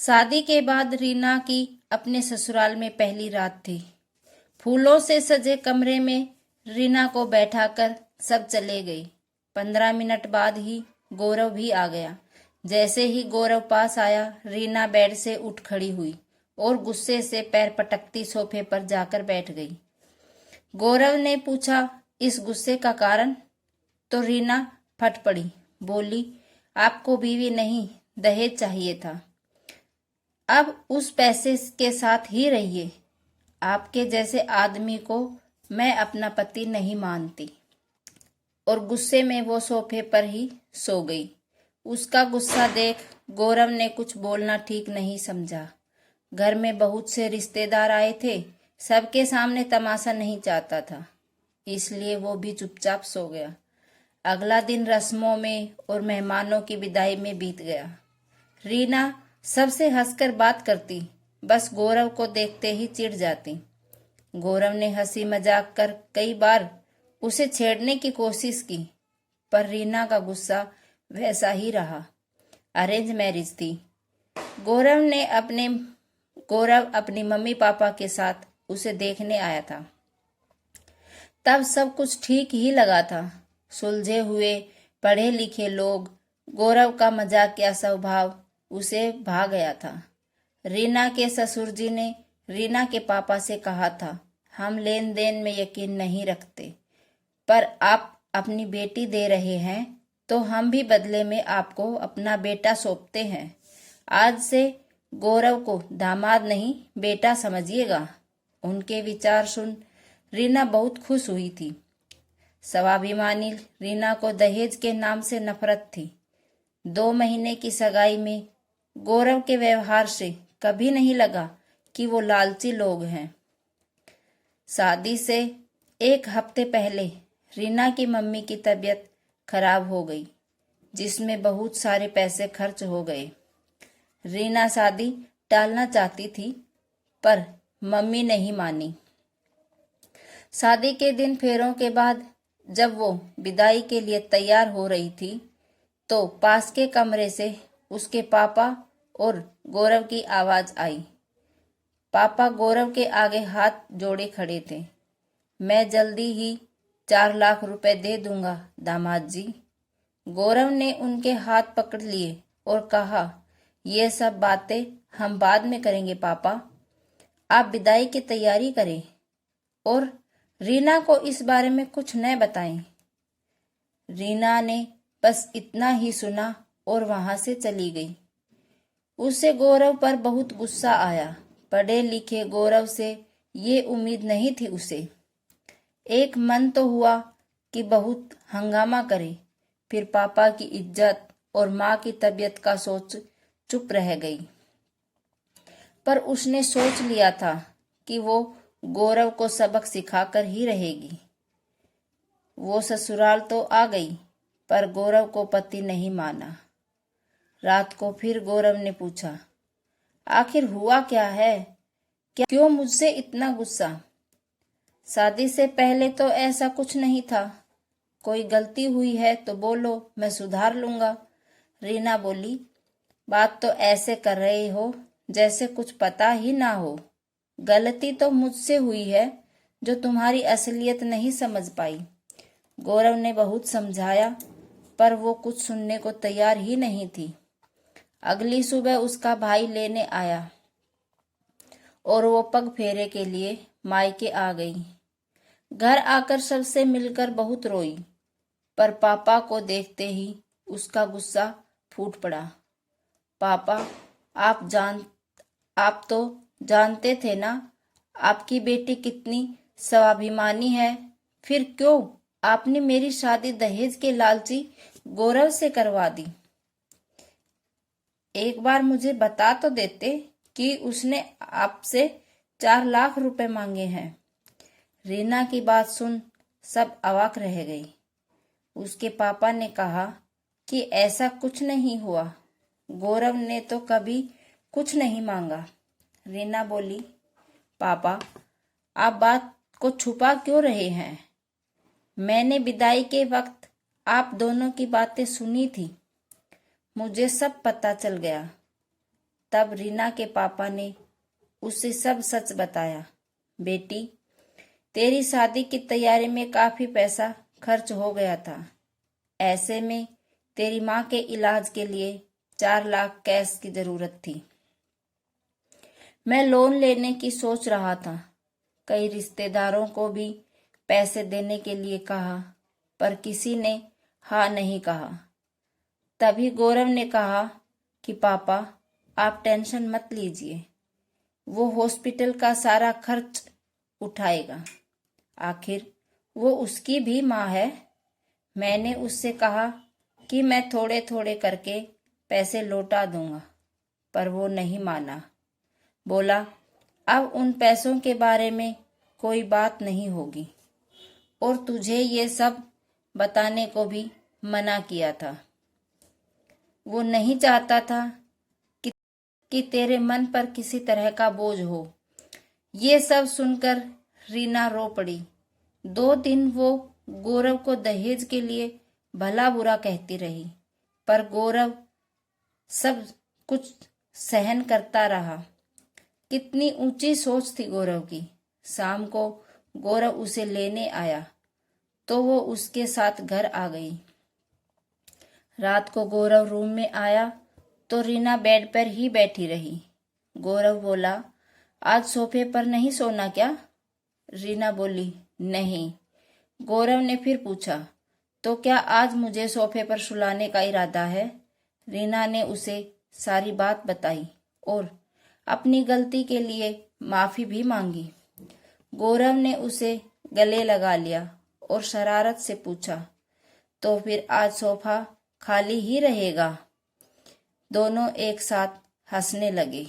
शादी के बाद रीना की अपने ससुराल में पहली रात थी। फूलों से सजे कमरे में रीना को बैठाकर सब चले गए। 15 मिनट बाद ही गौरव भी आ गया। जैसे ही गौरव पास आया, रीना बेड से उठ खड़ी हुई और गुस्से से पैर पटकती सोफे पर जाकर बैठ गई। गौरव ने पूछा, इस गुस्से का कारण? तो रीना फट पड़ी, बोली, आपको बीवी नहीं दहेज चाहिए था। अब उस पैसे के साथ ही रहिए। आपके जैसे आदमी को मैं अपना पति नहीं मानती। और गुस्से में वो सोफे पर ही सो गई। उसका गुस्सा देख गौरव ने कुछ बोलना ठीक नहीं समझा। घर में बहुत से रिश्तेदार आए थे, सबके सामने तमाशा नहीं चाहता था, इसलिए वो भी चुपचाप सो गया। अगला दिन रस्मों में और मेहमानों की विदाई में बीत गया। रीना सबसे हंसकर बात करती, बस गौरव को देखते ही चिढ़ जाती। गौरव ने हंसी मजाक कर कई बार उसे छेड़ने की कोशिश की, पर रीना का गुस्सा वैसा ही रहा। अरेंज मैरिज थी। गौरव अपनी मम्मी पापा के साथ उसे देखने आया था। तब सब कुछ ठीक ही लगा था। सुलझे हुए पढ़े लिखे लोग, गौरव का मजाकिया स्वभाव उसे भा गया था। रीना के ससुर जी ने रीना के पापा से कहा था, हम लेन देन में यकीन नहीं रखते, पर आप अपनी बेटी दे रहे हैं तो हम भी बदले में आपको अपना बेटा सौंपते हैं। आज से गौरव को दामाद नहीं बेटा समझिएगा। उनके विचार सुन रीना बहुत खुश हुई थी। स्वाभिमानी रीना को दहेज के नाम से नफरत थी। 2 महीने की सगाई में गौरव के व्यवहार से कभी नहीं लगा कि वो लालची लोग हैं। शादी से 1 हफ्ते पहले रीना की मम्मी की तबीयत खराब हो गई, जिसमें बहुत सारे पैसे खर्च हो गए। रीना शादी टालना चाहती थी, पर मम्मी नहीं मानी। शादी के दिन फेरों के बाद जब वो विदाई के लिए तैयार हो रही थी, तो पास के कमरे से उसके पापा और गौरव की आवाज आई। पापा गौरव के आगे हाथ जोड़े खड़े थे। मैं जल्दी ही 4 लाख रुपए दे दूंगा दामाद जी। गौरव ने उनके हाथ पकड़ लिए और कहा, ये सब बातें हम बाद में करेंगे पापा, आप विदाई की तैयारी करें और रीना को इस बारे में कुछ न बताएं। रीना ने बस इतना ही सुना और वहां से चली गई। उसे गौरव पर बहुत गुस्सा आया। पढ़े लिखे गौरव से ये उम्मीद नहीं थी उसे। एक मन तो हुआ कि बहुत हंगामा करे, फिर पापा की इज्जत और माँ की तबीयत का सोच चुप रह गई। पर उसने सोच लिया था कि वो गौरव को सबक सिखाकर ही रहेगी। वो ससुराल तो आ गई, पर गौरव को पति नहीं माना। रात को फिर गौरव ने पूछा, आखिर हुआ क्या है? क्यों मुझसे इतना गुस्सा? शादी से पहले तो ऐसा कुछ नहीं था। कोई गलती हुई है तो बोलो, मैं सुधार लूंगा। रीना बोली, बात तो ऐसे कर रहे हो जैसे कुछ पता ही ना हो। गलती तो मुझसे हुई है जो तुम्हारी असलियत नहीं समझ पाई। गौरव ने बहुत समझाया, पर वो कुछ सुनने को तैयार ही नहीं थी। अगली सुबह उसका भाई लेने आया और वो पग फेरे के लिए मायके आ गई। घर आकर सबसे मिलकर बहुत रोई, पर पापा को देखते ही उसका गुस्सा फूट पड़ा। पापा, आप तो जानते थे ना आपकी बेटी कितनी स्वाभिमानी है, फिर क्यों आपने मेरी शादी दहेज के लालची गौरव से करवा दी? एक बार मुझे बता तो देते कि उसने आपसे 4 लाख रुपए मांगे हैं। रीना की बात सुन सब अवाक रह गई। उसके पापा ने कहा कि ऐसा कुछ नहीं हुआ, गौरव ने तो कभी कुछ नहीं मांगा। रीना बोली, पापा, आप बात को छुपा क्यों रहे हैं? मैंने विदाई के वक्त आप दोनों की बातें सुनी थी, मुझे सब पता चल गया। तब रीना के पापा ने उसे सब सच बताया। बेटी, तेरी शादी की तैयारी में काफी पैसा खर्च हो गया था। ऐसे में तेरी माँ के इलाज के लिए 4 लाख कैश की जरूरत थी। मैं लोन लेने की सोच रहा था। कई रिश्तेदारों को भी पैसे देने के लिए कहा, पर किसी ने हाँ नहीं कहा। तभी गौरव ने कहा कि पापा, आप टेंशन मत लीजिए, वो हॉस्पिटल का सारा खर्च उठाएगा। आखिर वो उसकी भी माँ है। मैंने उससे कहा कि मैं थोड़े थोड़े करके पैसे लौटा दूंगा, पर वो नहीं माना। बोला अब उन पैसों के बारे में कोई बात नहीं होगी, और तुझे ये सब बताने को भी मना किया था। वो नहीं चाहता था कि तेरे मन पर किसी तरह का बोझ हो। ये सब सुनकर रीना रो पड़ी। 2 दिन वो गौरव को दहेज के लिए भला बुरा कहती रही, पर गौरव सब कुछ सहन करता रहा। कितनी ऊंची सोच थी गौरव की। शाम को गौरव उसे लेने आया तो वो उसके साथ घर आ गई। रात को गौरव रूम में आया तो रीना बेड पर ही बैठी रही। गौरव बोला, आज सोफे पर नहीं सोना क्या? रीना बोली, नहीं। गौरव ने फिर पूछा, तो क्या आज मुझे सोफे पर सुलाने का इरादा है? रीना ने उसे सारी बात बताई और अपनी गलती के लिए माफी भी मांगी। गौरव ने उसे गले लगा लिया और शरारत से पूछा, तो फिर आज सोफा खाली ही रहेगा? दोनों एक साथ हंसने लगे।